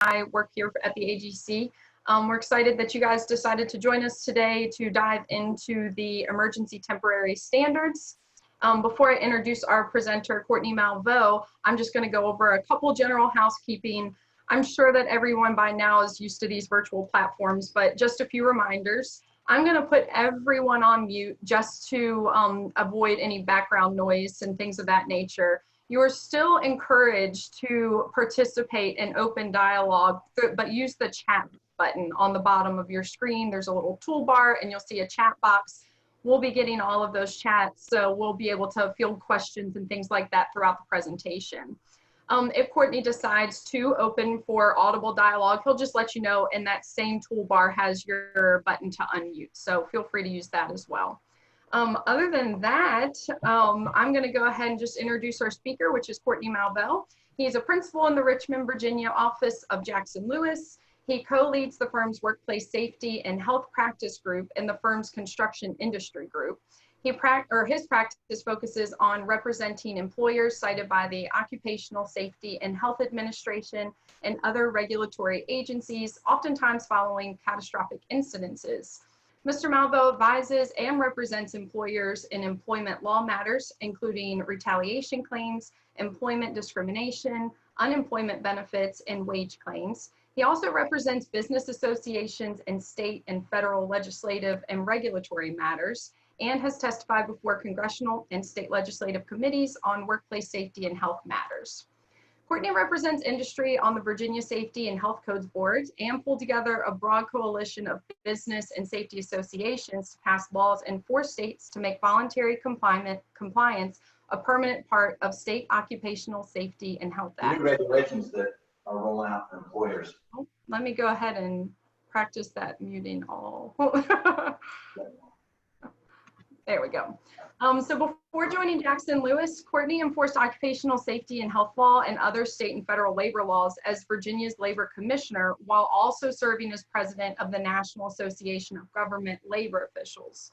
I work here at the AGC. We're excited that you guys decided to join us today to dive into the emergency temporary standards. Before I introduce our presenter, Courtney Malveaux, I'm just going to go over a couple general housekeeping. I'm sure that everyone by now is used to these virtual platforms, but just a few reminders. I'm going to put everyone on mute just to avoid any background noise and things of that nature. You are still encouraged to participate in open dialogue, but use the chat button on the bottom of your screen. There's a little toolbar and you'll see a chat box. We'll be getting all of those chats, so we'll be able to field questions and things like that throughout the presentation. If Courtney decides to open for audible dialogue, he'll just let you know, and that same toolbar has your button to unmute, so feel free to use that as well. Other than that, I'm going to go ahead and just introduce our speaker, which is Courtney Malveaux. He's a principal in the Richmond, Virginia office of Jackson Lewis. He co-leads the firm's workplace safety and health practice group and the firm's construction industry group. His practice focuses on representing employers cited by the Occupational Safety and Health Administration and other regulatory agencies, oftentimes following catastrophic incidences. Mr. Malveaux advises and represents employers in employment law matters, including retaliation claims, employment discrimination, unemployment benefits, and wage claims. He also represents business associations in state and federal legislative and regulatory matters, and has testified before congressional and state legislative committees on workplace safety and health matters. Courtney represents industry on the Virginia Safety and Health Codes Board and pulled together a broad coalition of business and safety associations to pass laws in 4 states to make voluntary compliance a permanent part of state occupational safety and health act. New regulations that are rolling out for employers. Oh, let me go ahead and practice that muting all. There we go. So before joining Jackson Lewis, Courtney enforced occupational safety and health law and other state and federal labor laws as Virginia's labor commissioner, while also serving as president of the National Association of Government Labor Officials.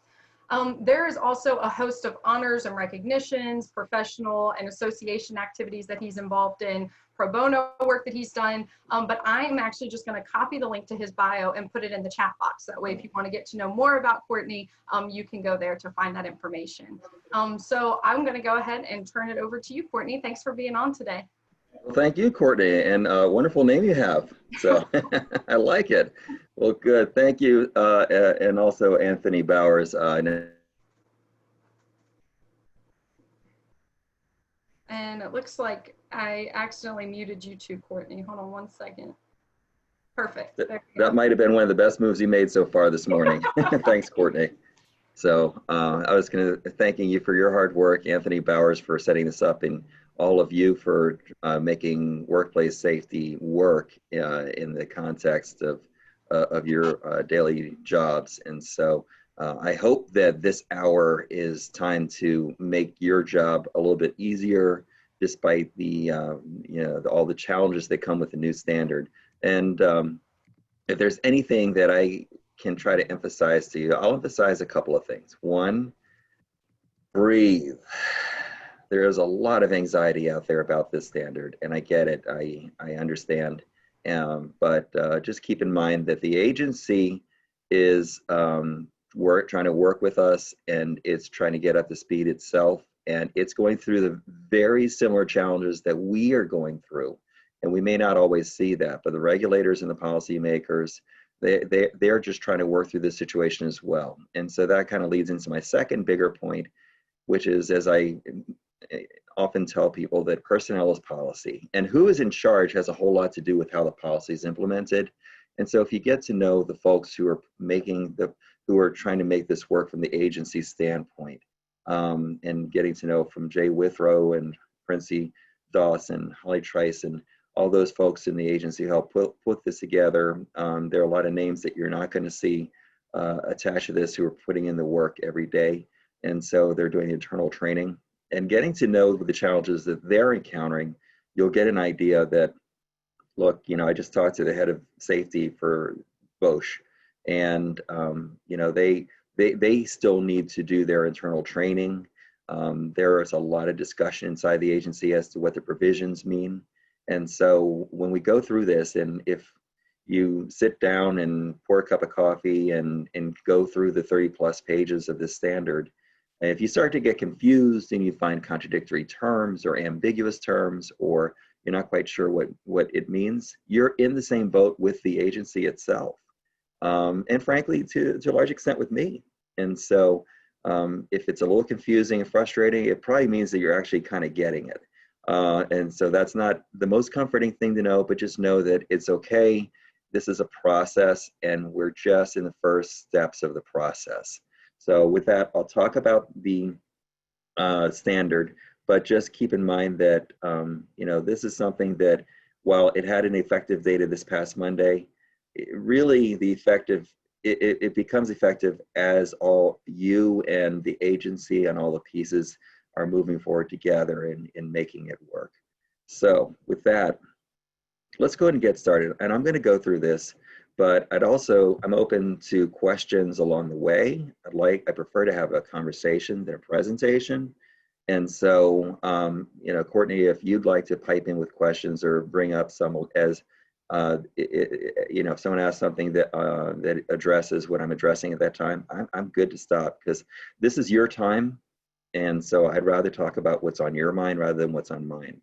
There is also a host of honors and recognitions, professional and association activities that he's involved in, pro bono work that he's done, but I'm actually just going to copy the link to his bio and put it in the chat box. That way, if you want to get to know more about Courtney, you can go there to find that information. So I'm going to go ahead and turn it over to you, Courtney. Thanks for being on today. Well, thank you, Courtney, and a wonderful name you have. So I like it. Well, good. Thank you, and also Anthony Bowers. And it looks like I accidentally muted you too, Courtney. Hold on one second. Perfect. That might have been one of the best moves you made so far this morning. Thanks, Courtney. So I was going to thanking you for your hard work, Anthony Bowers for setting this up, and all of you for making workplace safety work in the context of your daily jobs. And so I hope that this hour is time to make your job a little bit easier, despite the all the challenges that come with the new standard. And if there's anything that I can try to emphasize to you, I'll emphasize a couple of things. One, breathe. There is a lot of anxiety out there about this standard, and I get it. I understand. But just keep in mind that the agency is trying to work with us, and it's trying to get up to speed itself, and it's going through the very similar challenges that we are going through. And we may not always see that, but the regulators and the policymakers, they're just trying to work through this situation as well. And so that kind of leads into my second bigger point, which is, as I often tell people, that personnel is policy, and who is in charge has a whole lot to do with how the policy is implemented. And so if you get to know the folks who are who are trying to make this work from the agency standpoint, and getting to know from Jay Withrow and Princey Dawson, Holly Trice, and all those folks in the agency who help put this together. There are a lot of names that you're not going to see attached to this who are putting in the work every day. And so they're doing internal training and getting to know the challenges that they're encountering. You'll get an idea that, look, I just talked to the head of safety for VOSH, and they still need to do their internal training. There is a lot of discussion inside the agency as to what the provisions mean. And so when we go through this, and if you sit down and pour a cup of coffee and go through the 30+ pages of this standard, and if you start to get confused and you find contradictory terms or ambiguous terms, or you're not quite sure what it means, you're in the same boat with the agency itself. And frankly, to a large extent with me. And so if it's a little confusing and frustrating, it probably means that you're actually kind of getting it. And so that's not the most comforting thing to know, but just know that it's okay. This is a process, and we're just in the first steps of the process. So with that, I'll talk about the standard, but just keep in mind that this is something that, while it had an effective date of this past Monday, it becomes effective as all you and the agency and all the pieces are moving forward together in making it work. So with that, let's go ahead and get started. And I'm going to go through this, but I'm open to questions along the way. I prefer to have a conversation than a presentation. And so, Courtney, if you'd like to pipe in with questions or bring up some as, if someone asks something that addresses what I'm addressing at that time, I'm good to stop, because this is your time. And so I'd rather talk about what's on your mind rather than what's on mine.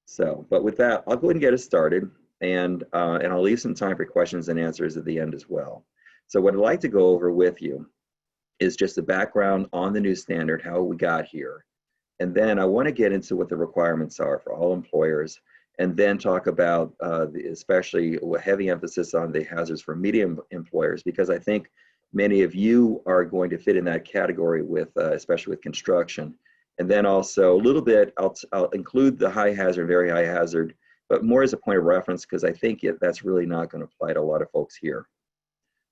So, but with that, I'll go ahead and get us started, and I'll leave some time for questions and answers at the end as well. So what I'd like to go over with you is just the background on the new standard, how we got here. And then I want to get into what the requirements are for all employers, and then talk about especially a heavy emphasis on the hazards for medium employers, because I think many of you are going to fit in that category with, especially with construction. And then also a little bit, I'll include the high hazard, very high hazard, but more as a point of reference, because I think that's really not going to apply to a lot of folks here.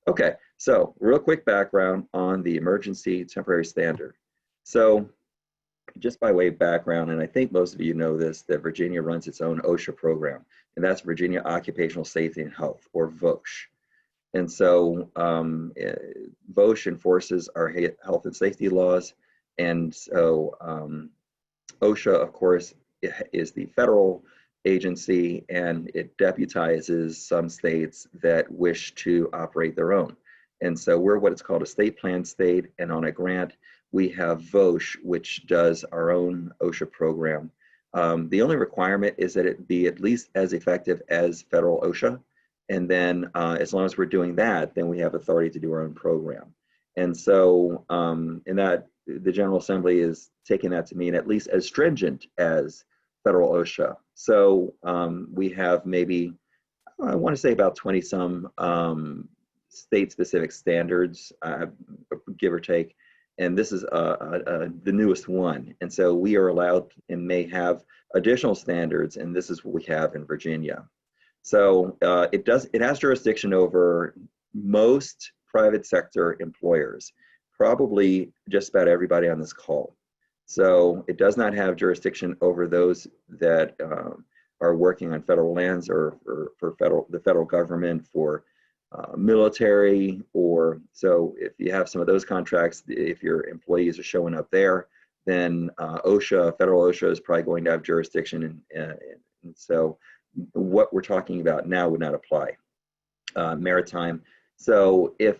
Okay, so real quick background on the emergency temporary standard. So just by way of background, and I think most of you know this, that Virginia runs its own OSHA program, and that's Virginia Occupational Safety and Health, or VOSH. And so VOSH enforces our health and safety laws. And so OSHA, of course, is the federal agency, and it deputizes some states that wish to operate their own. And so we're what is called a state plan state, and on a grant, we have VOSH, which does our own OSHA program. The only requirement is that it be at least as effective as federal OSHA. And then as long as we're doing that, then we have authority to do our own program. And so the General Assembly is taking that to mean at least as stringent as federal OSHA. So we have maybe, I want to say about 20 some state-specific standards, give or take. And this is the newest one. And so we are allowed and may have additional standards, and this is what we have in Virginia. So it has jurisdiction over most private sector employers, probably just about everybody on this call. So it does not have jurisdiction over those that are working on federal lands, or for the federal government, for military, or so if you have some of those contracts, if your employees are showing up there, then OSHA, federal OSHA, is probably going to have jurisdiction, and so what we're talking about now would not apply. Maritime. So if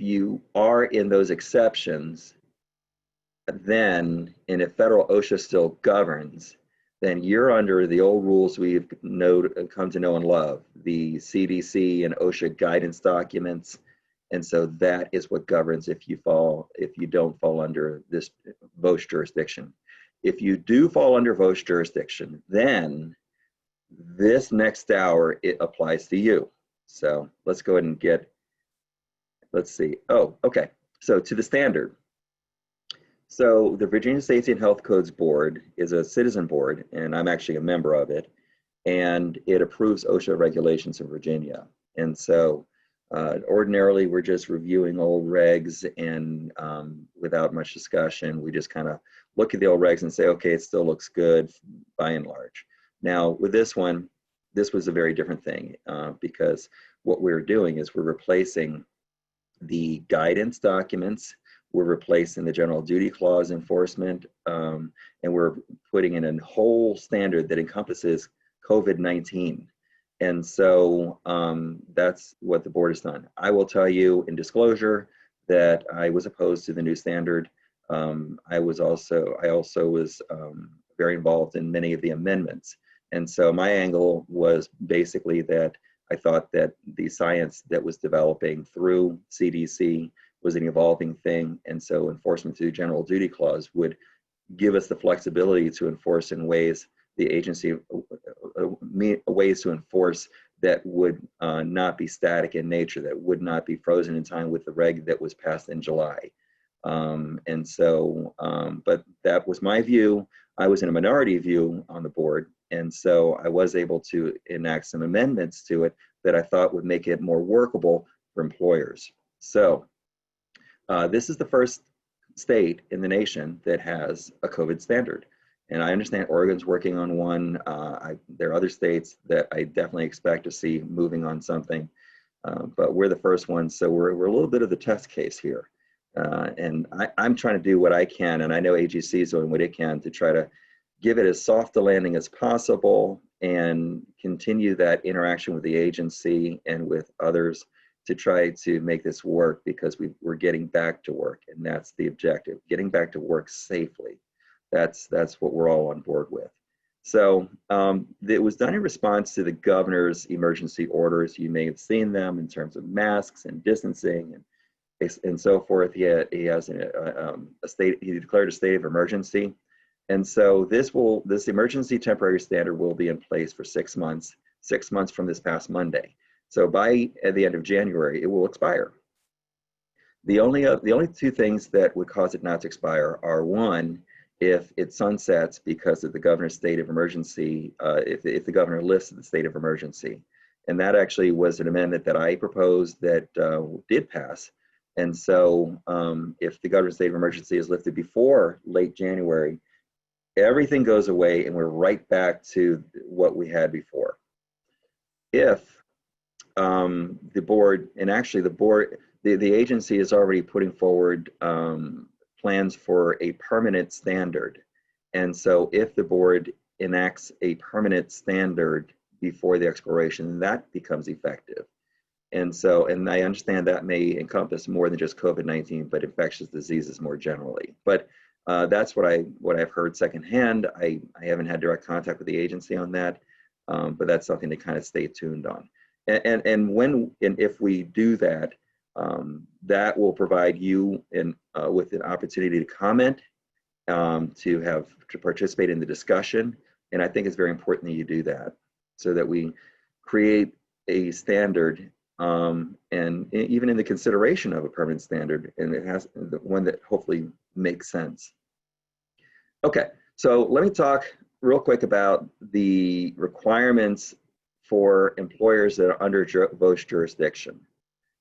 you are in those exceptions, then, and if federal OSHA still governs, then you're under the old rules we've come to know and love, the CDC and OSHA guidance documents. And so that is what governs if you don't fall under this VOSH jurisdiction. If you do fall under VOSH jurisdiction, then this next hour, it applies to you. So let's go ahead and let's see. Oh, okay. So to the standard. So the Virginia Safety and Health Codes Board is a citizen board, and I'm actually a member of it, and it approves OSHA regulations in Virginia. And so ordinarily, we're just reviewing old regs, and without much discussion, we just kind of look at the old regs and say, okay, it still looks good by and large. Now, with this one, this was a very different thing because what we're doing is we're replacing the guidance documents we're replacing the general duty clause enforcement, and we're putting in a whole standard that encompasses COVID-19. And so that's what the board has done. I will tell you in disclosure that I was opposed to the new standard. I also was very involved in many of the amendments. And so my angle was basically that I thought that the science that was developing through CDC was an evolving thing. And so enforcement through general duty clause would give us the flexibility to enforce in ways the agency, ways to enforce that would not be static in nature, that would not be frozen in time with the reg that was passed in July. And so, but that was my view. I was in a minority view on the board. And so I was able to enact some amendments to it that I thought would make it more workable for employers. So this is the first state in the nation that has a COVID standard. And I understand Oregon's working on one. There are other states that I definitely expect to see moving on something, but we're the first ones. So we're a little bit of the test case here. And I'm trying to do what I can, and I know AGC is doing what it can to try to give it as soft a landing as possible and continue that interaction with the agency and with others to try to make this work, because we're getting back to work, and that's the objective, getting back to work safely. That's what we're all on board with. So it was done in response to the governor's emergency orders. You may have seen them in terms of masks and distancing and so forth. He has he declared a state of emergency. And so this emergency temporary standard will be in place for 6 months from this past Monday. So at the end of January, it will expire. The only two things that would cause it not to expire are, one, if it sunsets because of the governor's state of emergency, if the governor lifts the state of emergency. And that actually was an amendment that I proposed that did pass. And so if the governor's state of emergency is lifted before late January, everything goes away and we're right back to what we had before. If the board, and actually the agency is already putting forward plans for a permanent standard. And so if the board enacts a permanent standard before the expiration, that becomes effective. And so, and I understand that may encompass more than just COVID-19, but infectious diseases more generally. But that's what I've heard secondhand. I haven't had direct contact with the agency on that, but that's something to kind of stay tuned on. And if we do that, that will provide you with an opportunity to comment, to participate in the discussion. And I think it's very important that you do that so that we create a standard, and even in the consideration of a permanent standard, and it has the one that hopefully makes sense. Okay, so let me talk real quick about the requirements for employers that are under VOSH jurisdiction.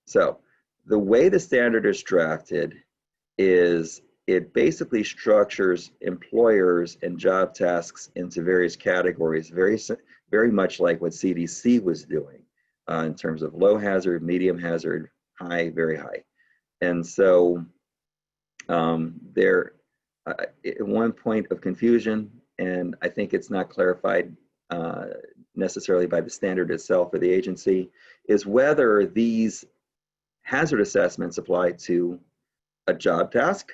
So the way the standard is drafted is it basically structures employers and job tasks into various categories, very much like what CDC was doing in terms of low hazard, medium hazard, high, very high. And so one point of confusion, and I think it's not clarified necessarily by the standard itself or the agency, is whether these hazard assessments apply to a job task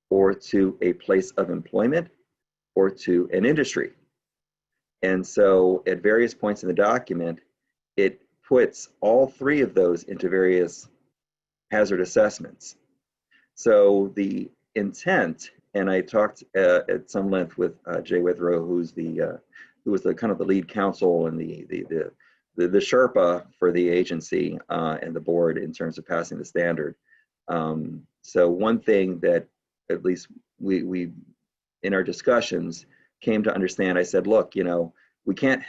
or to a place of employment or to an industry. And so at various points in the document, it puts all three of those into various hazard assessments. So the intent, and I talked at some length with Jay Withrow, who was the kind of the lead counsel and the Sherpa for the agency and the board in terms of passing the standard. So one thing that at least we in our discussions came to understand, I said, look, we can't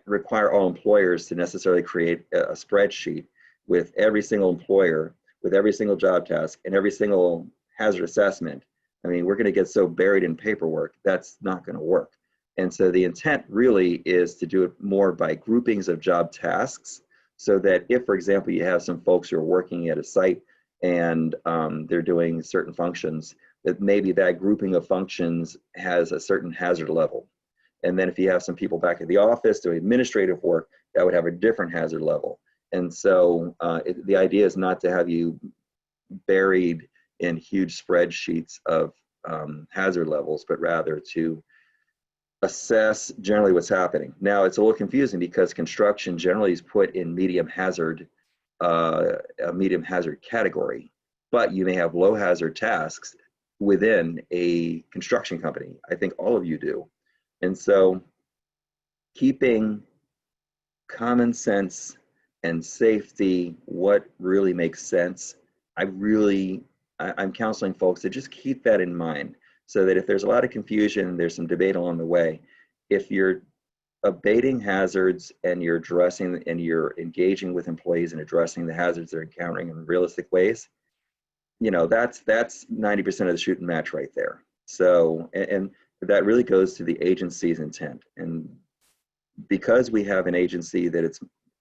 require all employers to necessarily create a spreadsheet with every single employer, with every single job task and every single hazard assessment. I mean, we're going to get so buried in paperwork, that's not going to work. And so the intent really is to do it more by groupings of job tasks, so that if, for example, you have some folks who are working at a site and they're doing certain functions, that maybe that grouping of functions has a certain hazard level. And then if you have some people back at the office doing administrative work, that would have a different hazard level. And so the idea is not to have you buried in huge spreadsheets of hazard levels, but rather to assess generally what's happening. Now, it's a little confusing because construction generally is put in medium hazard, a medium hazard category, but you may have low hazard tasks within a construction company. I think all of you do. And so keeping common sense and safety, what really makes sense, I'm counseling folks to just keep that in mind, so that if there's a lot of confusion, there's some debate along the way, if you're abating hazards and you're addressing and you're engaging with employees and addressing the hazards they're encountering in realistic ways, you know, that's 90% of the shooting match right there. So, and that really goes to the agency's intent. And because we have an agency that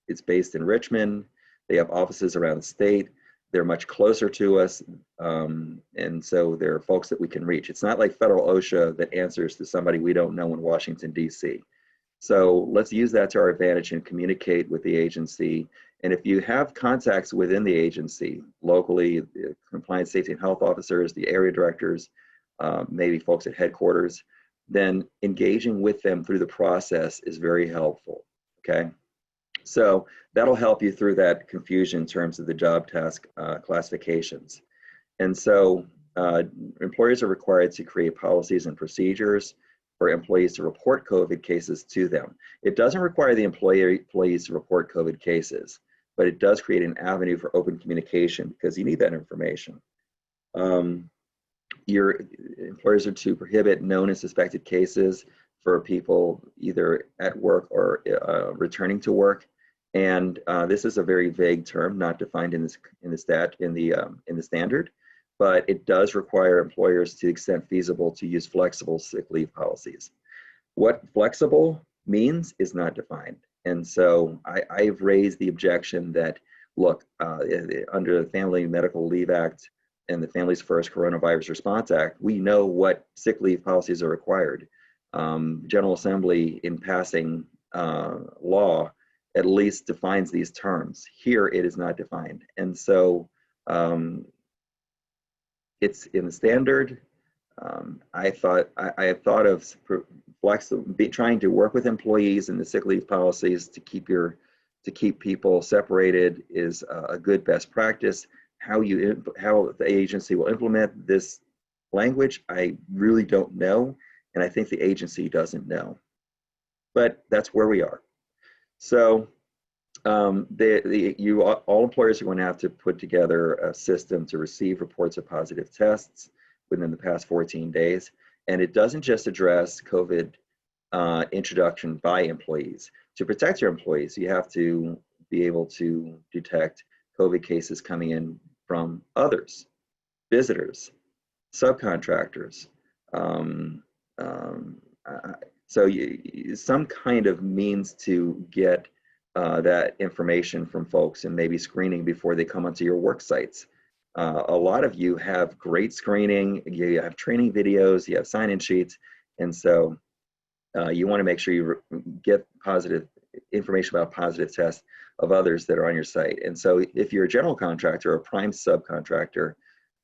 it's based in Richmond, they have offices around the state, they're much closer to us, and so there are folks that we can reach. It's not like federal OSHA that answers to somebody we don't know in Washington, D.C. So let's use that to our advantage and communicate with the agency. And if you have contacts within the agency, locally, the compliance, safety, and health officers, the area directors, maybe folks at headquarters, then engaging with them through the process is very helpful, okay? So that'll help you through that confusion in terms of the job task classifications. And so employers are required to create policies and procedures for employees to report COVID cases to them. It doesn't require the employees to report COVID cases, but it does create an avenue for open communication because you need that information. Your employers are to prohibit known and suspected cases for people either at work or returning to work. And this is a very vague term, not defined in the standard, but it does require employers, to the extent feasible, to use flexible sick leave policies. What flexible means is not defined. And so I've raised the objection that, look, under the Family Medical Leave Act and the Families First Coronavirus Response Act, we know what sick leave policies are required. General Assembly, in passing law, at least defines these terms. Here it is not defined. And so it's in the standard. I have thought of trying to work with employees in the sick leave policies to keep people separated is a good best practice. How the agency will implement this language, I really don't know, and I think the agency doesn't know. But that's where we are. So all employers are going to have to put together a system to receive reports of positive tests within the past 14 days. And it doesn't just address COVID introduction by employees. To protect your employees, you have to be able to detect COVID cases coming in from others, visitors, subcontractors. So some kind of means to get that information from folks, and maybe screening before they come onto your work sites. A lot of you have great screening, you have training videos, you have sign-in sheets, and so you want to make sure you get positive information about positive tests of others that are on your site. And so if you're a general contractor or a prime subcontractor,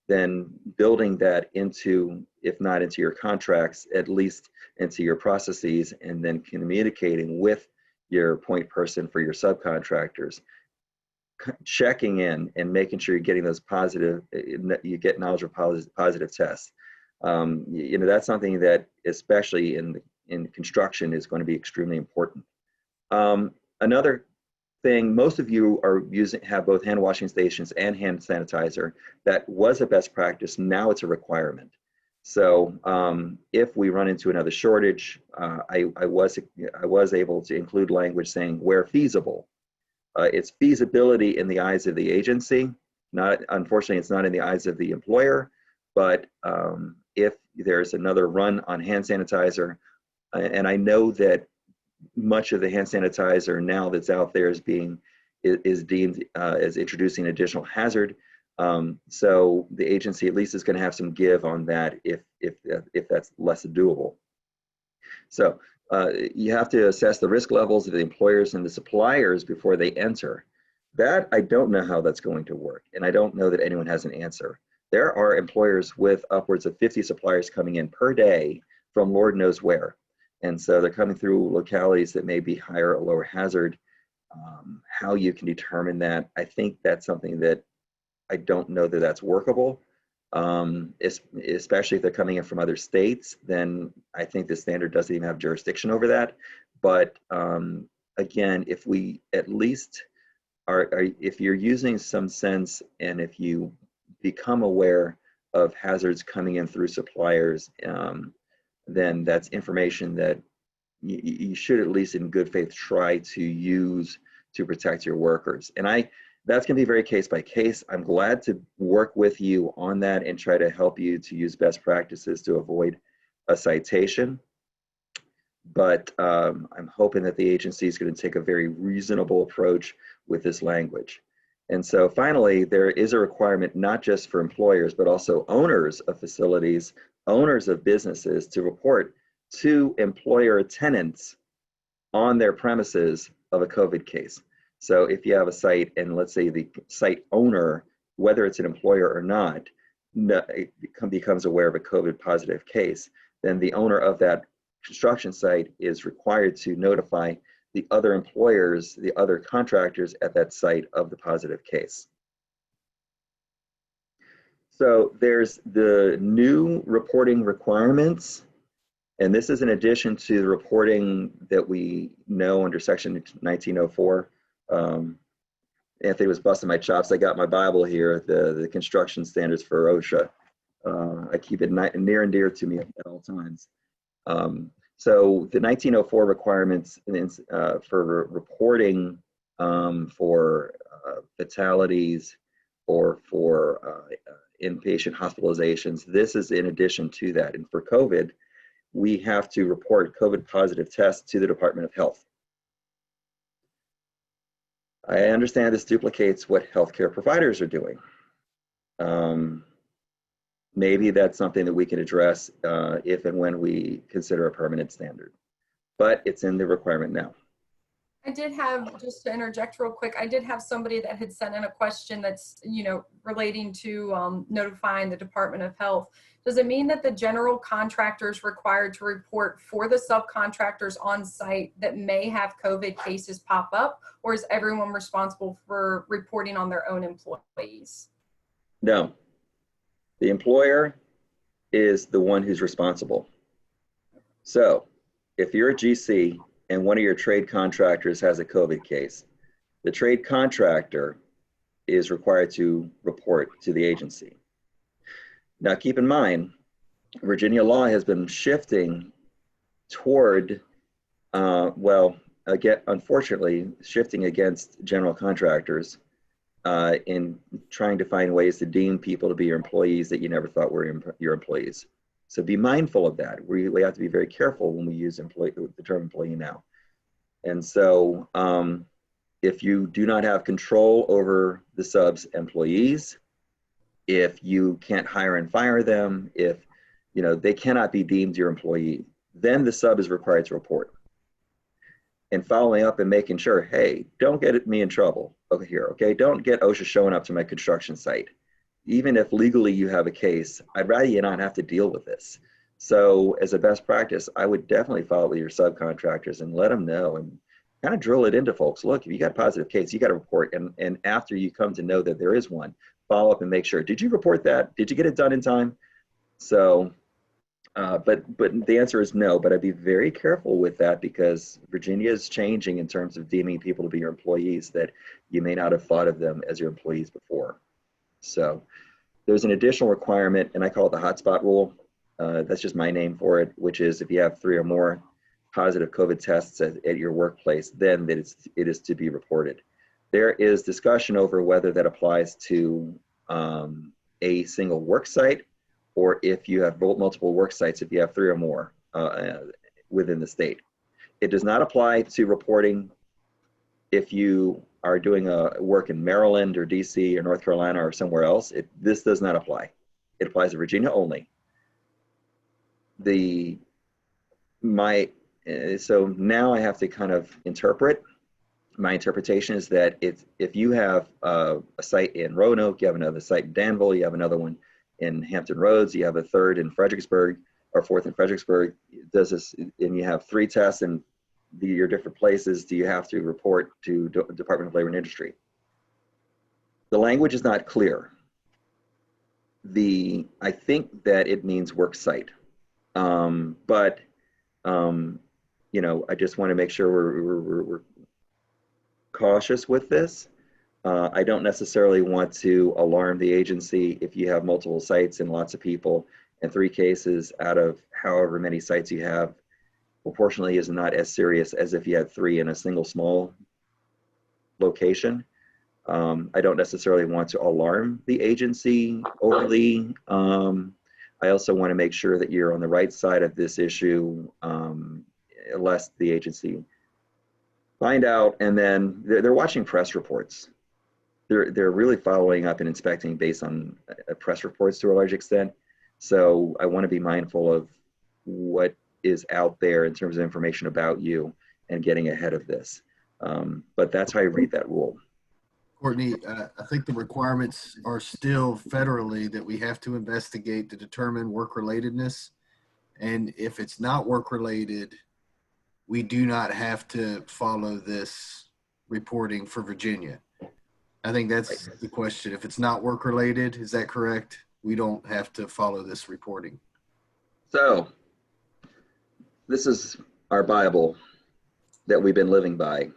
then building that into, if not into your contracts, at least into your processes, and then communicating with your point person for your subcontractors, checking in and making sure you're getting those you get knowledge of positive tests. You know, that's something that, especially in construction, is going to be extremely important. Another thing, most of you have both hand washing stations and hand sanitizer. That was a best practice. Now it's a requirement. So if we run into another shortage, I was able to include language saying where feasible. It's feasibility in the eyes of the agency. Unfortunately, it's not in the eyes of the employer. But if there's another run on hand sanitizer, and I know that much of the hand sanitizer now that's out there is deemed as introducing additional hazard. So the agency at least is going to have some give on that if that's less doable. So you have to assess the risk levels of the employers and the suppliers before they enter. That I don't know how that's going to work, and I don't know that anyone has an answer. There are employers with upwards of 50 suppliers coming in per day from Lord knows where. And so they're coming through localities that may be higher or lower hazard. How you can determine that, I think that's something that I don't know that that's workable. Especially if they're coming in from other states, then I think the standard doesn't even have jurisdiction over that. But again, if we at least if you're using some sense and if you become aware of hazards coming in through suppliers, then that's information that you should at least in good faith try to use to protect your workers. And that's going to be very case by case. I'm glad to work with you on that and try to help you to use best practices to avoid a citation. But I'm hoping that the agency is going to take a very reasonable approach with this language. And so finally, there is a requirement not just for employers, but also owners of facilities, owners of businesses to report to employer tenants on their premises of a COVID case. So if you have a site and let's say the site owner, whether it's an employer or not, becomes aware of a COVID positive case, then the owner of that construction site is required to notify the other employers, the other contractors at that site of the positive case. So there's the new reporting requirements, and this is in addition to the reporting that we know under section 1904. Anthony was busting my chops. I got my Bible here, the construction standards for OSHA. I keep it near and dear to me at all times. So the 1904 requirements for reporting for fatalities or for inpatient hospitalizations, this is in addition to that. And for COVID, we have to report COVID positive tests to the Department of Health. I understand this duplicates what healthcare providers are doing. Maybe that's something that we can address if and when we consider a permanent standard, but it's in the requirement now. I did have, just to interject real quick, I did have somebody that had sent in a question that's, relating to notifying the Department of Health. Does it mean that the general contractor is required to report for the subcontractors on site that may have COVID cases pop up, or is everyone responsible for reporting on their own employees? No, the employer is the one who's responsible. So if you're a GC and one of your trade contractors has a COVID case, the trade contractor is required to report to the agency. Now keep in mind, Virginia law has been shifting toward, unfortunately, shifting against general contractors in trying to find ways to deem people to be your employees that you never thought were your employees. So be mindful of that. We have to be very careful when we use the term employee now. And so if you do not have control over the sub's employees, if you can't hire and fire them, if they cannot be deemed your employee, then the sub is required to report. And following up and making sure, hey, don't get me in trouble over here, okay? Don't get OSHA showing up to my construction site. Even if legally you have a case, I'd rather you not have to deal with this. So as a best practice, I would definitely follow up with your subcontractors and let them know and kind of drill it into folks. Look, if you got a positive case, you got to report. And after you come to know that there is one, follow up and make sure, did you report that? Did you get it done in time? So, but the answer is no, but I'd be very careful with that because Virginia is changing in terms of deeming people to be your employees that you may not have thought of them as your employees before. So there's an additional requirement, and I call it the hotspot rule. That's just my name for it, which is if you have 3 or more positive COVID tests at your workplace, then it is to be reported. There is discussion over whether that applies to a single work site or if you have multiple work sites, if you have 3 or more within the state. It does not apply to reporting if you are doing work in Maryland or DC or North Carolina or somewhere else, this does not apply. It applies to Virginia only. So now I have to kind of interpret. My interpretation is that if you have a site in Roanoke, you have another site in Danville, you have another one in Hampton Roads, you have a third in Fredericksburg, or fourth in Fredericksburg, and you have 3 tests in your different places, do you have to report to Department of Labor and Industry? The language is not clear. I think that it means work site, but you know, I just want to make sure we're cautious with this. I don't necessarily want to alarm the agency if you have multiple sites and lots of people, and 3 cases out of however many sites you have proportionally is not as serious as if you had 3 in a single small location. I don't necessarily want to alarm the agency overly. I also want to make sure that you're on the right side of this issue, lest the agency find out, and then they're watching press reports. They're really following up and inspecting based on press reports to a large extent. So I want to be mindful of what is out there in terms of information about you and getting ahead of this. But that's how I read that rule. Courtney, I think the requirements are still federally that we have to investigate to determine work-relatedness. And if it's not work-related, we do not have to follow this reporting for Virginia. I think that's the question. If it's not work-related, is that correct? We don't have to follow this reporting. So this is our Bible that we've been living by.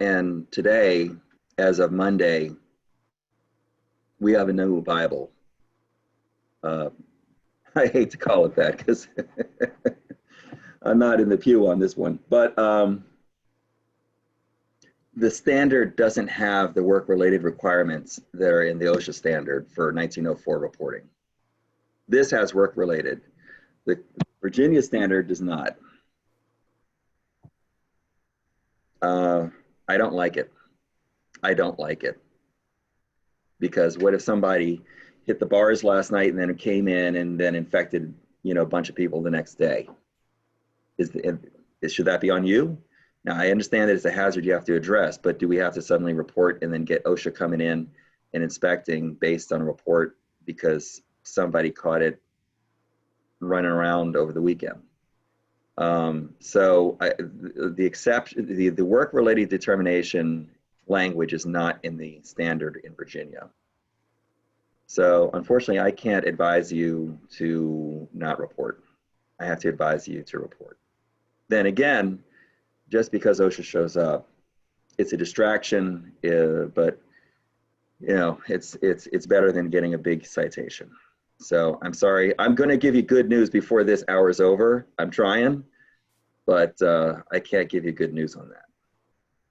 And today, as of Monday, we have a new Bible. I hate to call it that because I'm not in the pew on this one, but the standard doesn't have the work-related requirements that are in the OSHA standard for 1904 reporting. This has work-related. The Virginia standard does not. I don't like it. I don't like it. Because what if somebody hit the bars last night and then it came in and then infected, you know, a bunch of people the next day? Should that be on you? Now, I understand that it's a hazard you have to address, but do we have to suddenly report and then get OSHA coming in and inspecting based on a report because somebody caught it running around over the weekend? So the work-related determination language is not in the standard in Virginia. So unfortunately, I can't advise you to not report. I have to advise you to report. Then again, just because OSHA shows up, it's a distraction, but you know, it's better than getting a big citation. So I'm sorry, I'm gonna give you good news before this hour is over. I'm trying, but I can't give you good news on that.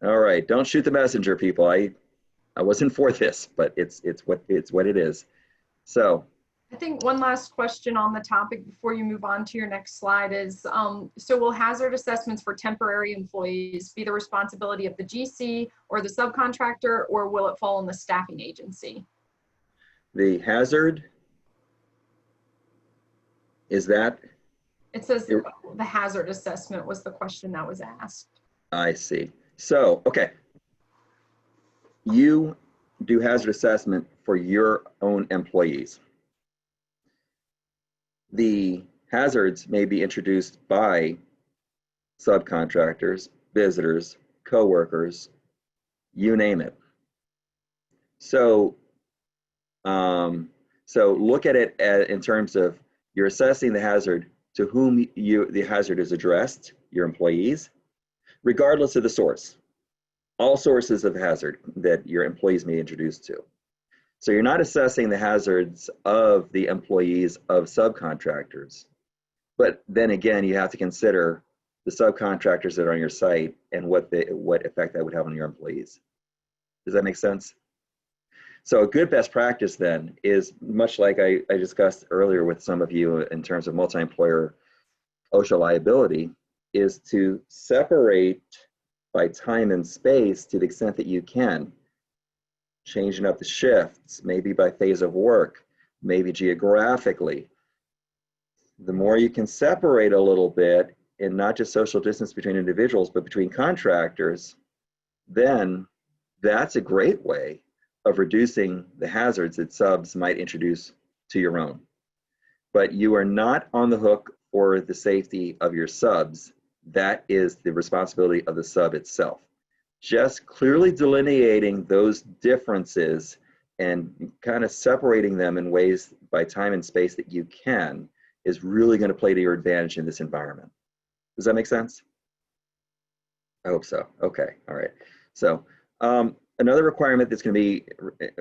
All right, don't shoot the messenger, people. I wasn't for this, but it's what it is. So I think one last question on the topic before you move on to your next slide is, so will hazard assessments for temporary employees be the responsibility of the GC or the subcontractor, or will it fall on the staffing agency? The hazard, is that? It says the hazard assessment was the question that was asked. I see. So, okay. You do hazard assessment for your own employees. The hazards may be introduced by subcontractors, visitors, coworkers, you name it. So, so look at it in terms of you're assessing the hazard to whom the hazard is addressed, your employees, regardless of the source. All sources of hazard that your employees may be introduced to. So you're not assessing the hazards of the employees of subcontractors, but then again, you have to consider the subcontractors that are on your site and what effect that would have on your employees. Does that make sense? So a good best practice then is much like I discussed earlier with some of you in terms of multi-employer OSHA liability, is to separate by time and space to the extent that you can, changing up the shifts, maybe by phase of work, maybe geographically. The more you can separate a little bit, and not just social distance between individuals, but between contractors, then that's a great way of reducing the hazards that subs might introduce to your own. But you are not on the hook for the safety of your subs. That is the responsibility of the sub itself. Just clearly delineating those differences and kind of separating them in ways by time and space that you can is really going to play to your advantage in this environment. Does that make sense? I hope so. Okay, all right. So another requirement that's going to be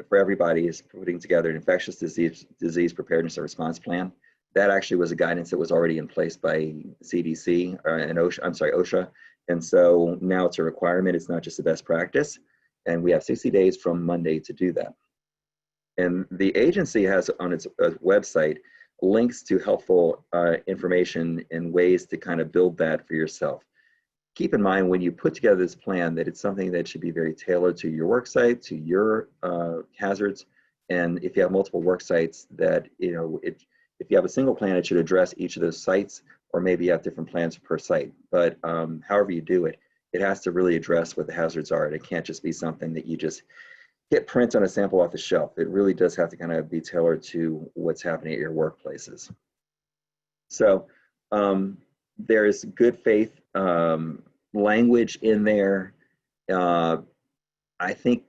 for everybody is putting together an infectious disease preparedness and response plan. That actually was a guidance that was already in place by CDC and OSHA, I'm sorry, OSHA. And so now it's a requirement. It's not just a best practice. And we have 60 days from Monday to do that. And the agency has on its website links to helpful information and ways to kind of build that for yourself. Keep in mind when you put together this plan that it's something that should be very tailored to your work site, to your hazards. And if you have multiple work sites, that, you know, if you have a single plan, it should address each of those sites, or maybe you have different plans per site. But however you do it, it has to really address what the hazards are. And it can't just be something that you just hit print on a sample off the shelf. It really does have to kind of be tailored to what's happening at your workplaces. So there's good faith language in there. I think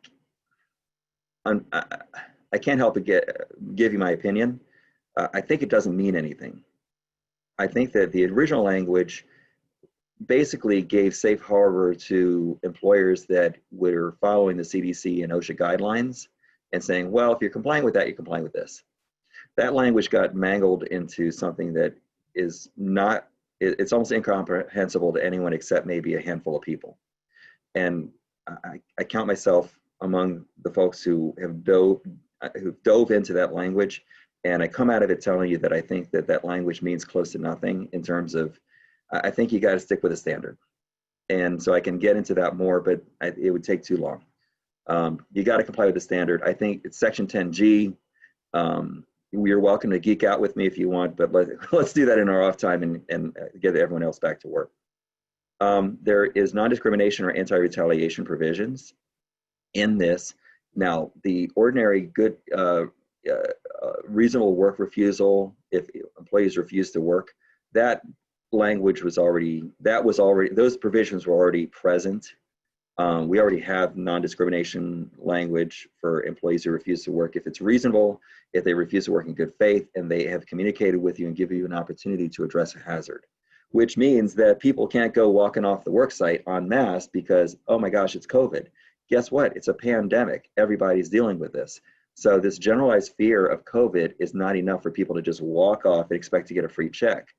I can't help but give you my opinion. I think it doesn't mean anything. I think that the original language basically gave safe harbor to employers that were following the CDC and OSHA guidelines and saying, well, if you're complying with that, you're complying with this. That language got mangled into something that is not, it's almost incomprehensible to anyone except maybe a handful of people. And I count myself among the folks who have dove into that language. And I come out of it telling you that I think that that language means close to nothing in terms of, I think you got to stick with a standard. And so I can get into that more, but it would take too long. You got to comply with the standard. I think it's section 10G. You're welcome to geek out with me if you want, but let's do that in our off time and get everyone else back to work. There is non-discrimination or anti-retaliation provisions in this. Now, the ordinary good, reasonable work refusal, if employees refuse to work, that language was already, those provisions were already present. We already have non-discrimination language for employees who refuse to work. If it's reasonable, if they refuse to work in good faith, and they have communicated with you and give you an opportunity to address a hazard, which means that people can't go walking off the work site en masse because, oh my gosh, it's COVID. Guess what? It's a pandemic. Everybody's dealing with this. So this generalized fear of COVID is not enough for people to just walk off and expect to get a free check.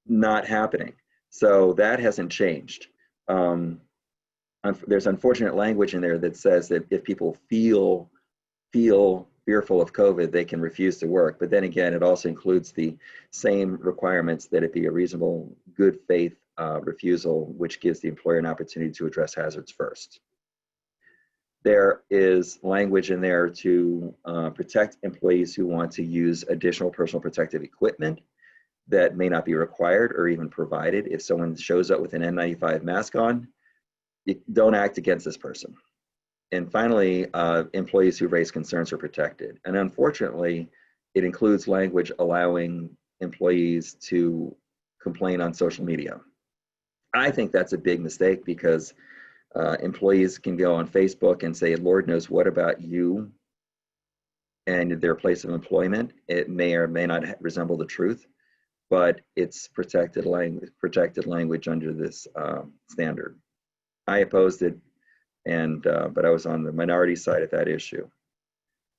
Not happening. So that hasn't changed. There's unfortunate language in there that says that if people feel fearful of COVID, they can refuse to work. But then again, it also includes the same requirements that it be a reasonable, good faith refusal, which gives the employer an opportunity to address hazards first. There is language in there to protect employees who want to use additional personal protective equipment that may not be required or even provided. If someone shows up with an N95 mask on, you don't act against this person. And finally, employees who raise concerns are protected. And unfortunately, it includes language allowing employees to complain on social media. I think that's a big mistake because employees can go on Facebook and say, Lord knows what about you and their place of employment. It may or may not resemble the truth, but it's protected language under this standard. I opposed it, but I was on the minority side of that issue.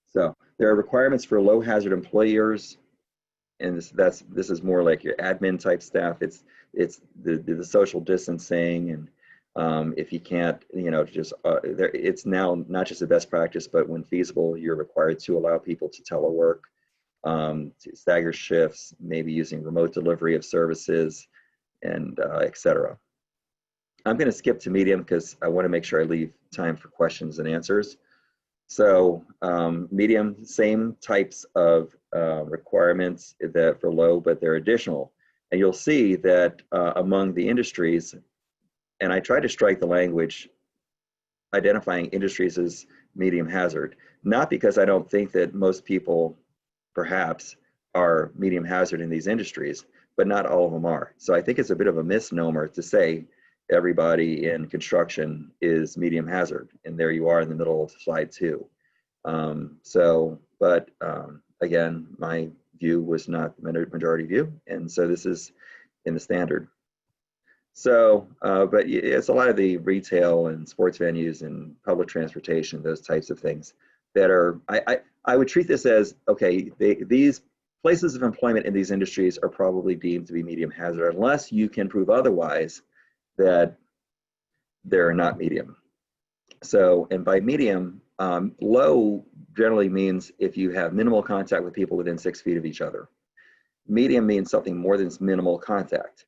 So there are requirements for low hazard employers, and this is more like your admin type staff. It's the social distancing, and if you can't, it's now not just a best practice, but when feasible, you're required to allow people to telework, to stagger shifts, maybe using remote delivery of services, and et cetera. I'm going to skip to medium because I want to make sure I leave time for questions and answers. So medium, same types of requirements that for low, but they're additional. And you'll see that among the industries, and I try to strike the language identifying industries as medium hazard, not because I don't think that most people perhaps are medium hazard in these industries, but not all of them are. So I think it's a bit of a misnomer to say everybody in construction is medium hazard, and there you are in the middle of slide 2. Again, my view was not the majority view, and so this is in the standard. So, but it's a lot of the retail and sports venues and public transportation, those types of things that are, I would treat this as, okay, these places of employment in these industries are probably deemed to be medium hazard unless you can prove otherwise that they're not medium. So, and by medium, low generally means if you have minimal contact with people within 6 feet of each other. Medium means something more than minimal contact.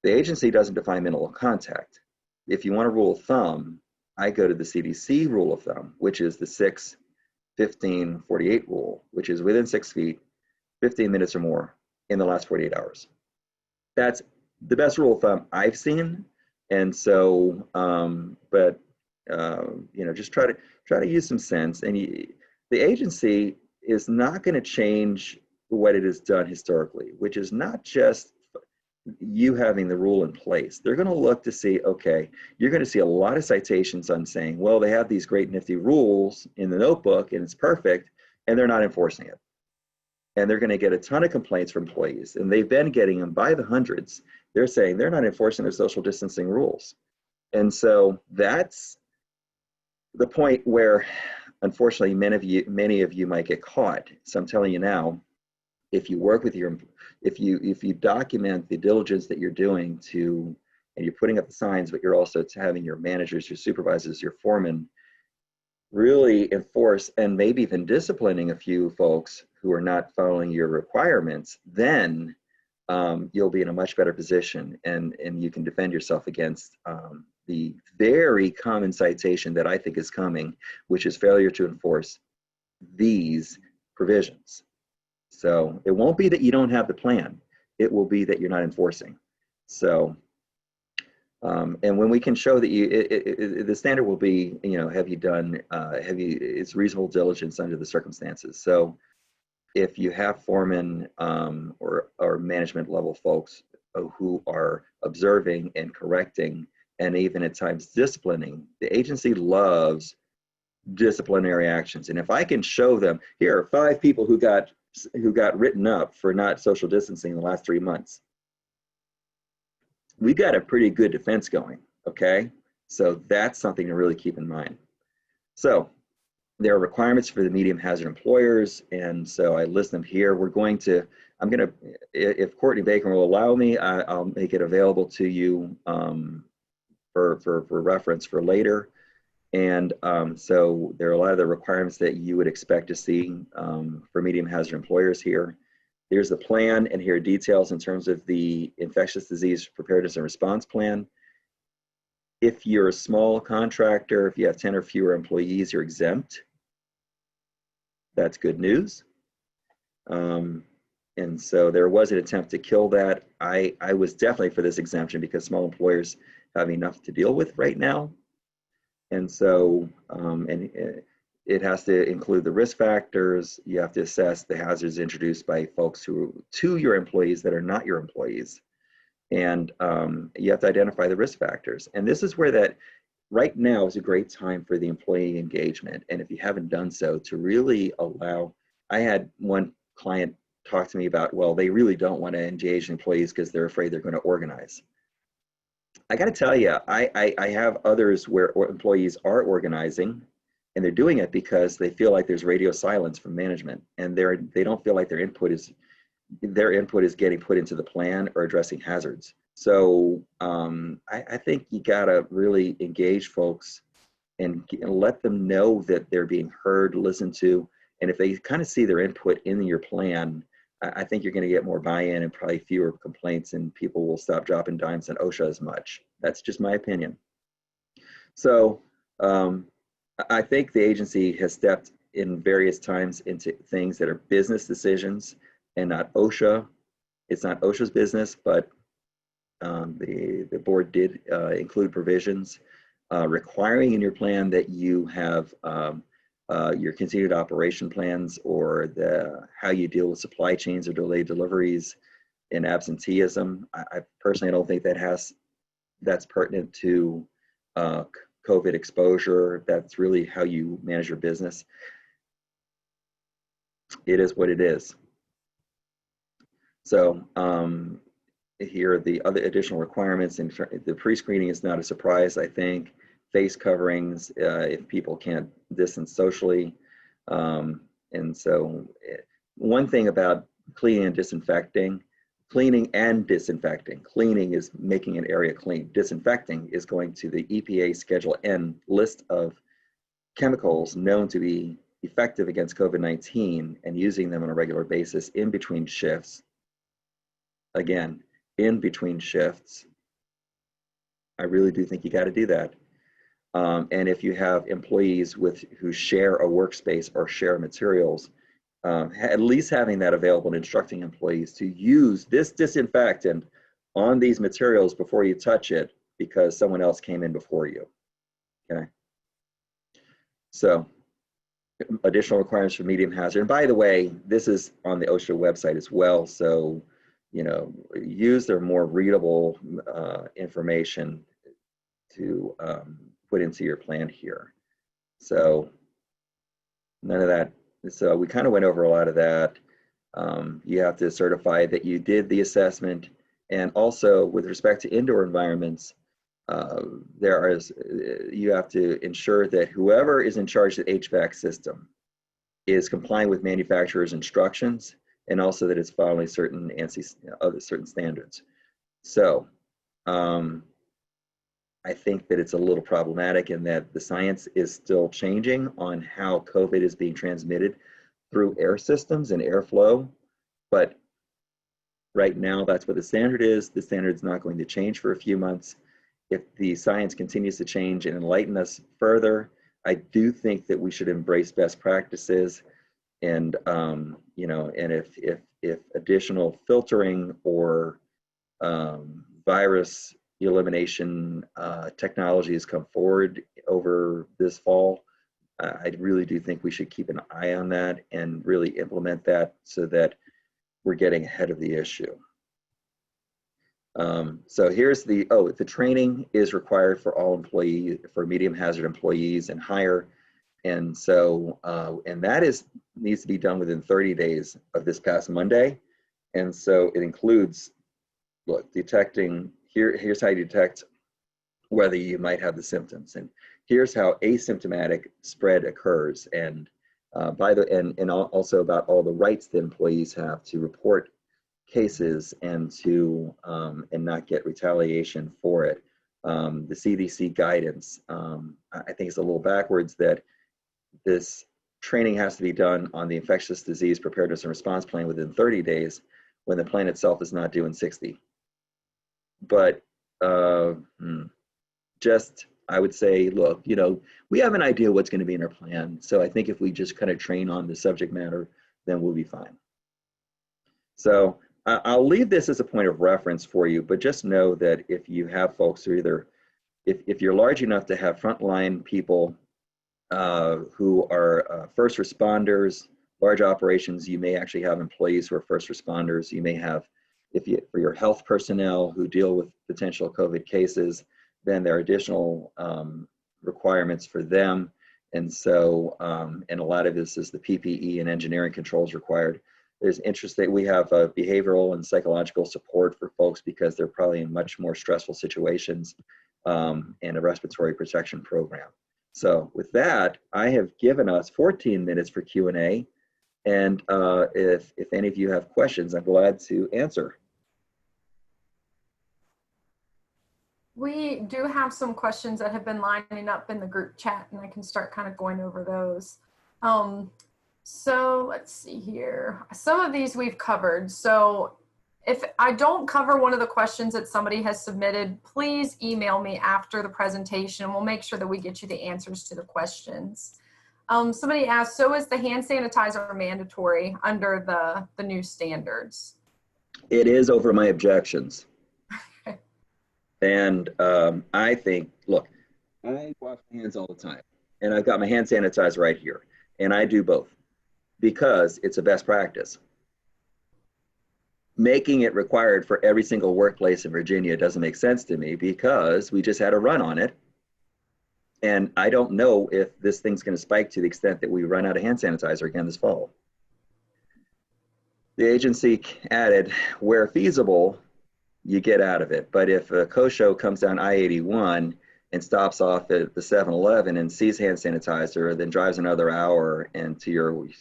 The agency doesn't define minimal contact. If you want a rule of thumb, I go to the CDC rule of thumb, which is the 6-15-48 rule, which is within 6 feet, 15 minutes or more in the last 48 hours. That's the best rule of thumb I've seen. And so, you know, just try to use some sense. And the agency is not going to change what it has done historically, which is not just you having the rule in place. They're going to look to see, okay, you're going to see a lot of citations on saying, well, they have these great nifty rules in the notebook and it's perfect, and they're not enforcing it. And they're going to get a ton of complaints from employees, and they've been getting them by the hundreds. They're saying they're not enforcing their social distancing rules. And so that's the point where, unfortunately, many of you might get caught. So I'm telling you now, if you work with if you document the diligence that you're doing and you're putting up the signs, but you're also having your managers, your supervisors, your foremen really enforce and maybe even disciplining a few folks who are not following your requirements, then you'll be in a much better position, and you can defend yourself against the very common citation that I think is coming, which is failure to enforce these provisions. So it won't be that you don't have the plan. It will be that you're not enforcing. So, and when we can show that the standard will be, you know, it's reasonable diligence under the circumstances. So if you have foremen or management level folks who are observing and correcting and even at times disciplining, the agency loves disciplinary actions. And if I can show them, here are 5 people who got written up for not social distancing in the last 3 months, we got a pretty good defense going, okay? So that's something to really keep in mind. So there are requirements for the medium hazard employers, and so I list them here. If Courtney Baker will allow me, I'll make it available to you for reference for later. And so there are a lot of the requirements that you would expect to see for medium hazard employers here. Here's the plan, and here are details in terms of the infectious disease preparedness and response plan. If you're a small contractor, if you have 10 or fewer employees, you're exempt. That's good news. And so there was an attempt to kill that. I was definitely for this exemption because small employers have enough to deal with right now. And so, it has to include the risk factors. You have to assess the hazards introduced by folks to your employees that are not your employees. And you have to identify the risk factors. And this is where that right now is a great time for the employee engagement. And if you haven't done so, to really allow, I had one client talk to me about, well, they really don't want to engage employees because they're afraid they're going to organize. I got to tell you, I have others where employees are organizing, and they're doing it because they feel like there's radio silence from management, and they don't feel like their input is getting put into the plan or addressing hazards. So I think you gotta really engage folks and let them know that they're being heard, listened to, and if they kind of see their input in your plan, I think you're going to get more buy-in and probably fewer complaints, and people will stop dropping dimes on OSHA as much. That's just my opinion. So I think the agency has stepped in various times into things that are business decisions and not OSHA. It's not OSHA's business, but the board did include provisions requiring in your plan that you have your continued operation plans, or how you deal with supply chains or delayed deliveries and absenteeism. I personally don't think that's pertinent to COVID exposure. That's really how you manage your business. It is what it is. So here are the other additional requirements. And the pre-screening is not a surprise, I think. Face coverings if people can't distance socially. And so one thing about cleaning and disinfecting, cleaning and disinfecting. Cleaning is making an area clean. Disinfecting is going to the EPA Schedule N list of chemicals known to be effective against COVID-19 and using them on a regular basis in between shifts. Again, in between shifts. I really do think you got to do that. And if you have employees who share a workspace or share materials, at least having that available and instructing employees to use this disinfectant on these materials before you touch it because someone else came in before you. Okay. So additional requirements for medium hazard. And by the way, this is on the OSHA website as well. So, you know, use their more readable information to put into your plan here. So none of that. So we kind of went over a lot of that. You have to certify that you did the assessment. And also with respect to indoor environments, you have to ensure that whoever is in charge of the HVAC system is complying with manufacturer's instructions, and also that it's following certain certain standards. So I think that it's a little problematic in that the science is still changing on how COVID is being transmitted through air systems and airflow. But right now, that's what the standard is. The standard's not going to change for a few months. If the science continues to change and enlighten us further, I do think that we should embrace best practices. And you know, and if additional filtering or virus elimination technologies come forward over this fall, I really do think we should keep an eye on that and really implement that so that we're getting ahead of the issue. So here's the training is required for all employees, for medium hazard employees and higher. And so, and that needs to be done within 30 days of this past Monday. And so it includes, look, detecting, here's how you detect whether you might have the symptoms. And here's how asymptomatic spread occurs. And and also about all the rights that employees have to report cases and to and not get retaliation for it. The CDC guidance, I think it's a little backwards that this training has to be done on the infectious disease preparedness and response plan within 30 days when the plan itself is not due in 60. But just, I would say, look, you know, we have an idea what's going to be in our plan. So I think if we just kind of train on the subject matter, then we'll be fine. So I'll leave this as a point of reference for you, but just know that if you have folks who either, if you're large enough to have frontline people who are first responders, large operations, you may actually have employees who are first responders. You may have, for your health personnel who deal with potential COVID cases, then there are additional requirements for them. And so, and a lot of this is the PPE and engineering controls required. There's interest that we have behavioral and psychological support for folks because they're probably in much more stressful situations, and a respiratory protection program. So with that, I have given us 14 minutes for Q&A. And if any of you have questions, I'm glad to answer. We do have some questions that have been lining up in the group chat, and I can start kind of going over those. So let's see here. Some of these we've covered. So If I don't cover one of the questions that somebody has submitted, please email me after the presentation and we'll make sure that we get you the answers to the questions. Somebody asked, so is the hand sanitizer mandatory under the new standards? It is over my objections. And I think, look, I wash my hands all the time and I've got my hand sanitizer right here and I do both because it's a best practice. Making it required for every single workplace in Virginia doesn't make sense to me because we just had a run on it. And I don't know if this thing's going to spike to the extent that we run out of hand sanitizer again this fall. The agency added, where feasible, you get out of it. But if a co-show comes down I-81 and stops off at the 7-Eleven and sees hand sanitizer, then drives another hour and to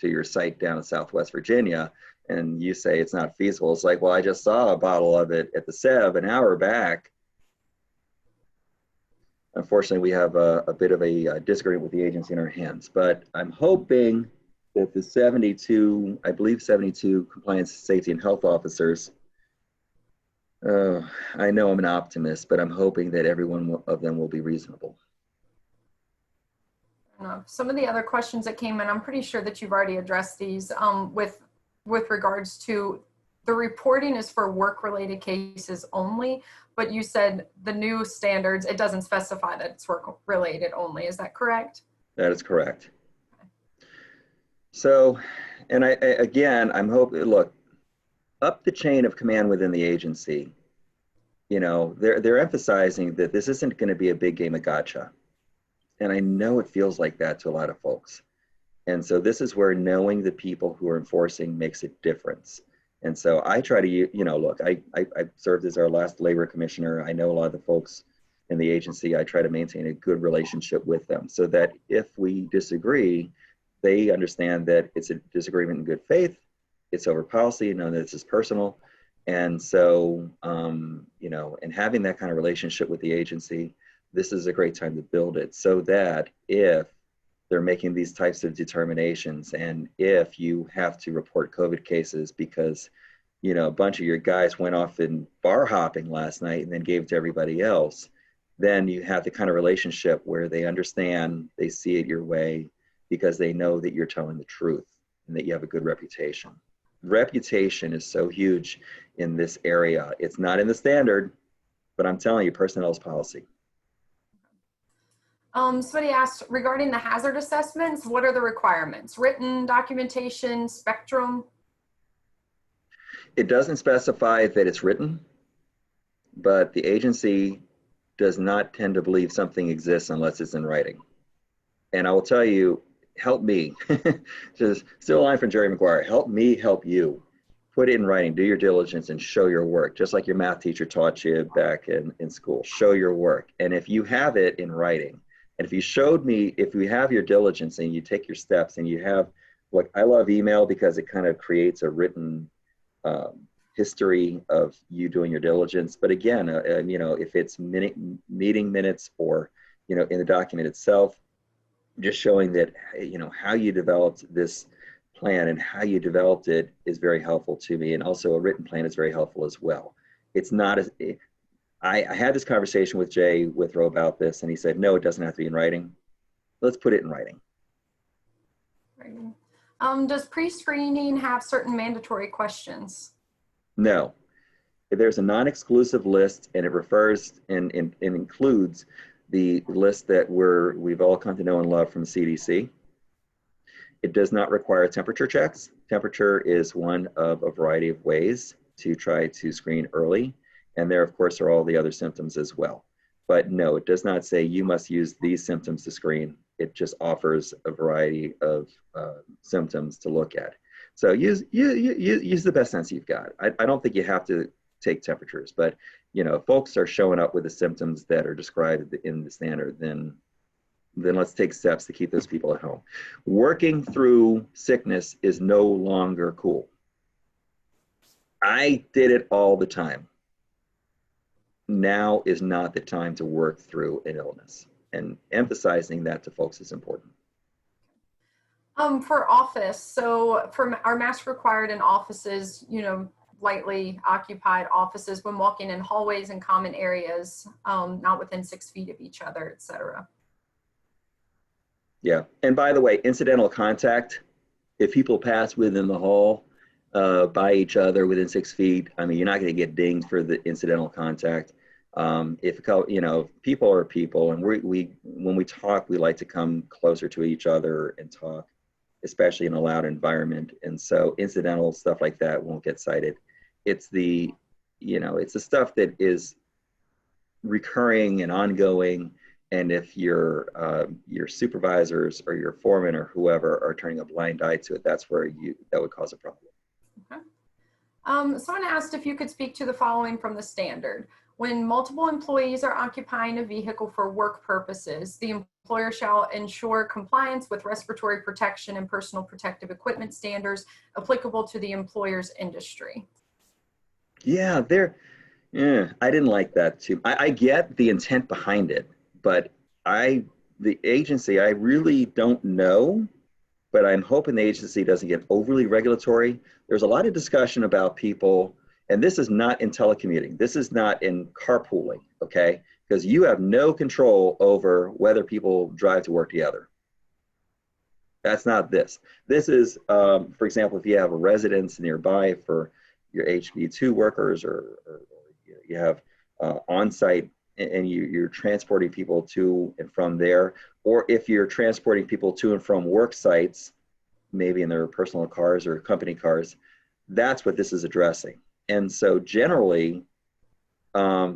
your site down in Southwest Virginia, and you say it's not feasible, it's like, well, I just saw a bottle of it at the Sev an hour back. Unfortunately, we have a bit of a disagreement with the agency in our hands, but I'm hoping that the 72, I believe 72 compliance, safety, and health officers, I know I'm an optimist, but I'm hoping that every one of them will be reasonable. Some of the other questions that came in, I'm pretty sure that you've already addressed these with regards to the reporting is for work-related cases only, but you said the new standards, it doesn't specify that it's work-related only. Is that correct? That is correct. So, and again, I'm hoping, look, up the chain of command within the agency, you know, they're emphasizing that this isn't going to be a big game of gotcha. And I know it feels like that to a lot of folks. And so this is where knowing the people who are enforcing makes a difference. And so I try to, you know, look, I served as our last labor commissioner. I know a lot of the folks in the agency. I try to maintain a good relationship with them so that if we disagree, they understand that it's a disagreement in good faith. It's over policy, none of this is personal. And so, you know, and having that kind of relationship with the agency, this is a great time to build it so that if they're making these types of determinations and if you have to report COVID cases because, you know, a bunch of your guys went off in bar hopping last night and then gave it to everybody else, then you have the kind of relationship where they understand, they see it your way because they know that you're telling the truth and that you have a good reputation. Reputation is so huge in this area. It's not in the standard, but I'm telling you, personnel is policy. Somebody asked regarding the hazard assessments, what are the requirements? Written, documentation, spectrum? It doesn't specify that it's written, but the agency does not tend to believe something exists unless it's in writing. And I will tell you, help me, just still a line from Jerry Maguire, help me help you. Put it in writing, do your diligence and show your work, just like your math teacher taught you back in school. Show your work. And if you have it in writing, and if you showed me, if you have your diligence and you take your steps and you have, look, I love email because it kind of creates a written history of you doing your diligence. But again, you know, if it's meeting minutes or, you know, in the document itself, just showing that, you know, how you developed this plan and how you developed it is very helpful to me. And also a written plan is very helpful as well. It's not as, I had this conversation with Jay Withrow about this and he said, no, it doesn't have to be in writing. Let's put it in writing. Does pre-screening have certain mandatory questions? No. If there's a non-exclusive list and it refers and includes the list that we've all come to know and love from the CDC, it does not require temperature checks. Temperature is one of a variety of ways to try to screen early. And there, of course, are all the other symptoms as well. But no, it does not say you must use these symptoms to screen. It just offers a variety of symptoms to look at. So use the best sense you've got. I don't think you have to take temperatures, but you know, if folks are showing up with the symptoms that are described in the standard, then let's take steps to keep those people at home. Working through sickness is no longer cool. I did it all the time. Now is not the time to work through an illness, and emphasizing that to folks is important. For office, so for our mask required in offices, you know, lightly occupied offices when walking in hallways and common areas, not within 6 feet of each other, et cetera. Yeah, and by the way, incidental contact, if people pass within the hall by each other within 6 feet, I mean, you're not going to get dinged for the incidental contact. If you know, people are people, and when we talk, we like to come closer to each other and talk, especially in a loud environment. And so incidental stuff like that won't get cited. It's the, you know, it's the stuff that is recurring and ongoing. And if your supervisors or your foreman or whoever are turning a blind eye to it, that's where that would cause a problem. Okay. Someone asked if you could speak to the following from the standard. When multiple employees are occupying a vehicle for work purposes, the employer shall ensure compliance with respiratory protection and personal protective equipment standards applicable to the employer's industry. Yeah, I didn't like that too. I get the intent behind it, but the agency, I really don't know, but I'm hoping the agency doesn't get overly regulatory. There's a lot of discussion about people, and this is not in telecommuting. This is not in carpooling, okay? Because you have no control over whether people drive to work together. That's not this. This is, for example, if you have a residence nearby for your HB2 workers, or you have on-site and you're transporting people to and from there, or if you're transporting people to and from work sites, maybe in their personal cars or company cars, that's what this is addressing. And so generally,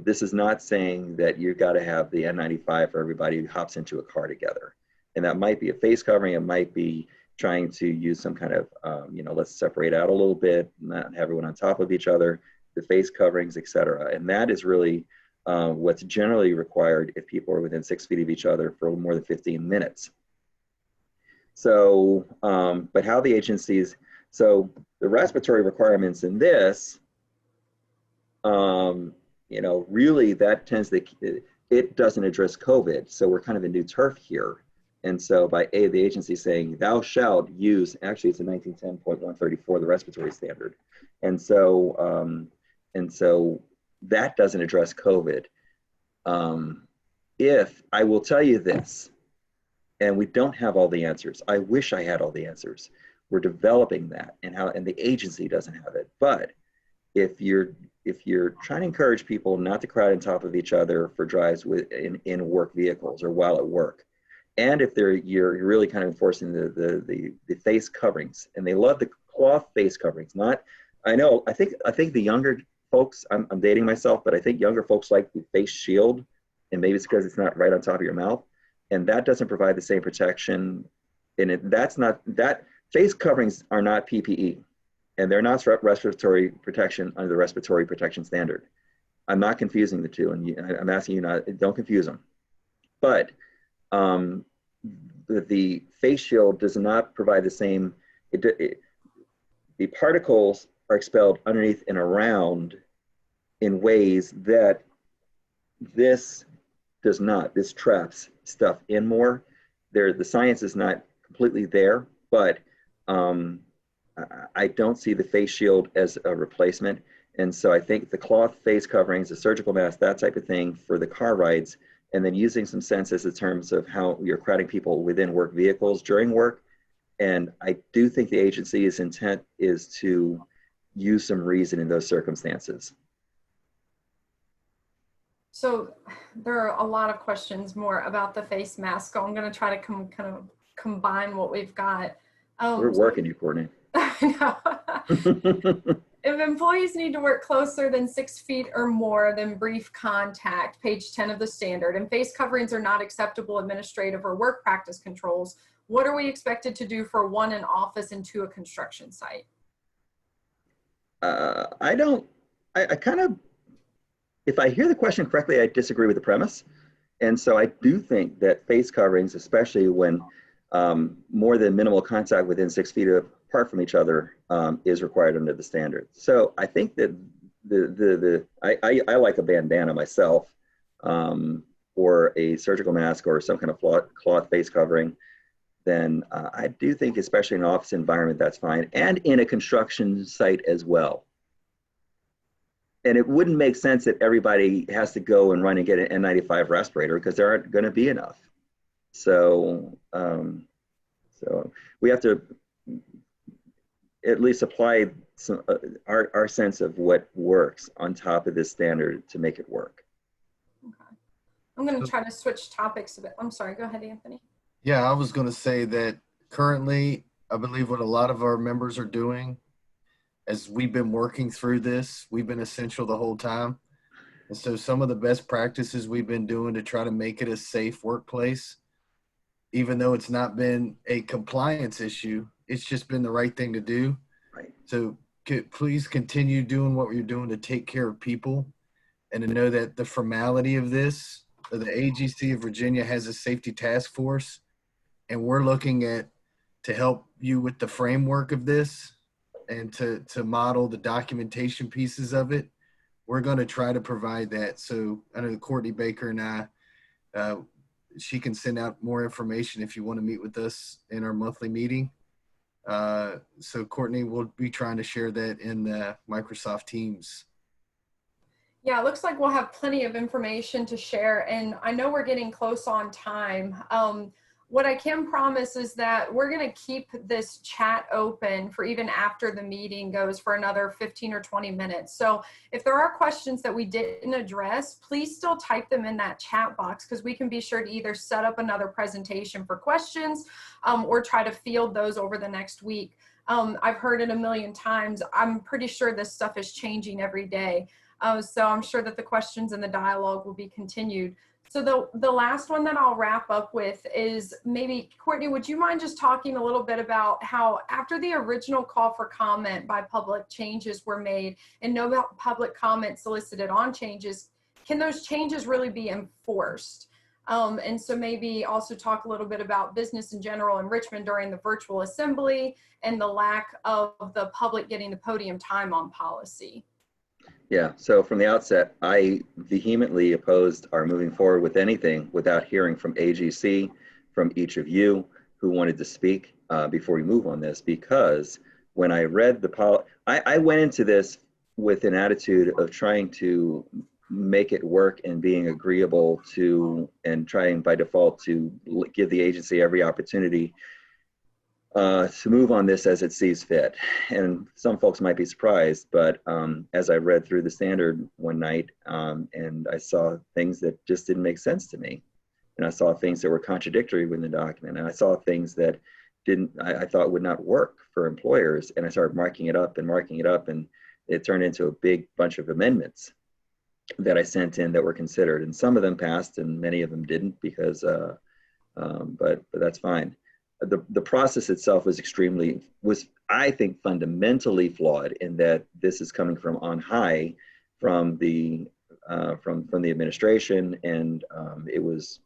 this is not saying that you've got to have the N95 for everybody who hops into a car together. And that might be a face covering, it might be trying to use some kind of, you know, let's separate out a little bit, not have everyone on top of each other, the face coverings, et cetera. And that is really what's generally required if people are within 6 feet of each other for more than 15 minutes. So, but how the agencies, so the respiratory requirements in this, you know, really that tends to, it doesn't address COVID. So we're kind of in new turf here. And so by the agency saying, thou shalt use, actually it's a 1910.134, the respiratory standard. And so that doesn't address COVID. If I will tell you this, and we don't have all the answers. I wish I had all the answers. We're developing that, and the agency doesn't have it. But if you're trying to encourage people not to crowd on top of each other for drives in work vehicles or while at work, and if you're really kind of enforcing the face coverings, and they love the cloth face coverings. I think the younger folks, I'm dating myself, but I think younger folks like the face shield, and maybe it's because it's not right on top of your mouth, and that doesn't provide the same protection. And that face coverings are not PPE, and they're not respiratory protection under the respiratory protection standard. I'm not confusing the two, and I'm asking you don't confuse them. But the face shield does not provide the same, the particles are expelled underneath and around in ways that this does not. This traps stuff in more. The science is not completely there, but I don't see the face shield as a replacement. And so I think the cloth face coverings, the surgical mask, that type of thing for the car rides, and then using some senses in terms of how you're crowding people within work vehicles during work. And I do think the agency's intent is to use some reason in those circumstances. So there are a lot of questions more about the face mask. So I'm going to try to kind of combine what we've got. We're working you, Courtney. If employees need to work closer than 6 feet or more, then brief contact, page 10 of the standard, and face coverings are not acceptable administrative or work practice controls, what are we expected to do for one in office and two a construction site? I kind of, if I hear the question correctly, I disagree with the premise. And so I do think that face coverings, especially when more than minimal contact within 6 feet apart from each other, is required under the standard. So I think that I like a bandana myself, or a surgical mask or some kind of cloth face covering. Then I do think, especially in an office environment, that's fine, and in a construction site as well. and it wouldn't make sense that everybody has to go and run and get an N95 respirator because there aren't going to be enough. So, so we have to at least apply some, our sense of what works on top of this standard to make it work. Okay. I'm going to try to switch topics a bit. I'm sorry. Go ahead, Anthony. Yeah, I was going to say that currently, I believe what a lot of our members are doing, as we've been working through this, we've been essential the whole time. And so some of the best practices we've been doing to try to make it a safe workplace, even though it's not been a compliance issue, it's just been the right thing to do. Right. So please continue doing what you're doing to take care of people, and to know that the formality of this, the AGC of Virginia has a safety task force, and we're looking at to help you with the framework of this and to model the documentation pieces of it. We're going to try to provide that. So I know Courtney Baker and I, she can send out more information if you want to meet with us in our monthly meeting. So Courtney will be trying to share that in the Microsoft Teams. Yeah, it looks like we'll have plenty of information to share, and I know we're getting close on time. What I can promise is that we're going to keep this chat open for even after the meeting goes for another 15 or 20 minutes. So if there are questions that we didn't address, please still type them in that chat box, because we can be sure to either set up another presentation for questions or try to field those over the next week. I've heard it a million times. I'm pretty sure this stuff is changing every day. So I'm sure that the questions and the dialogue will be continued. So the last one that I'll wrap up with is maybe, Courtney, would you mind just talking a little bit about how after the original call for comment by public changes were made and no public comment solicited on changes, can those changes really be enforced? And so maybe also talk a little bit about business in general in Richmond during the virtual assembly and the lack of the public getting the podium time on policy. Yeah, so from the outset, I vehemently opposed our moving forward with anything without hearing from AGC, from each of you who wanted to speak before we move on this, because when I read the policy, I went into this with an attitude of trying to make it work and being agreeable to, and trying by default to give the agency every opportunity to move on this as it sees fit. And some folks might be surprised, but as I read through the standard one night and I saw things that just didn't make sense to me, and I saw things that were contradictory within the document, and I saw things that I thought would not work for employers, and I started marking it up, and it turned into a big bunch of amendments that I sent in that were considered, and some of them passed and many of them didn't, because but that's fine. The process itself was I think fundamentally flawed, in that this is coming from on high, from the administration, and it was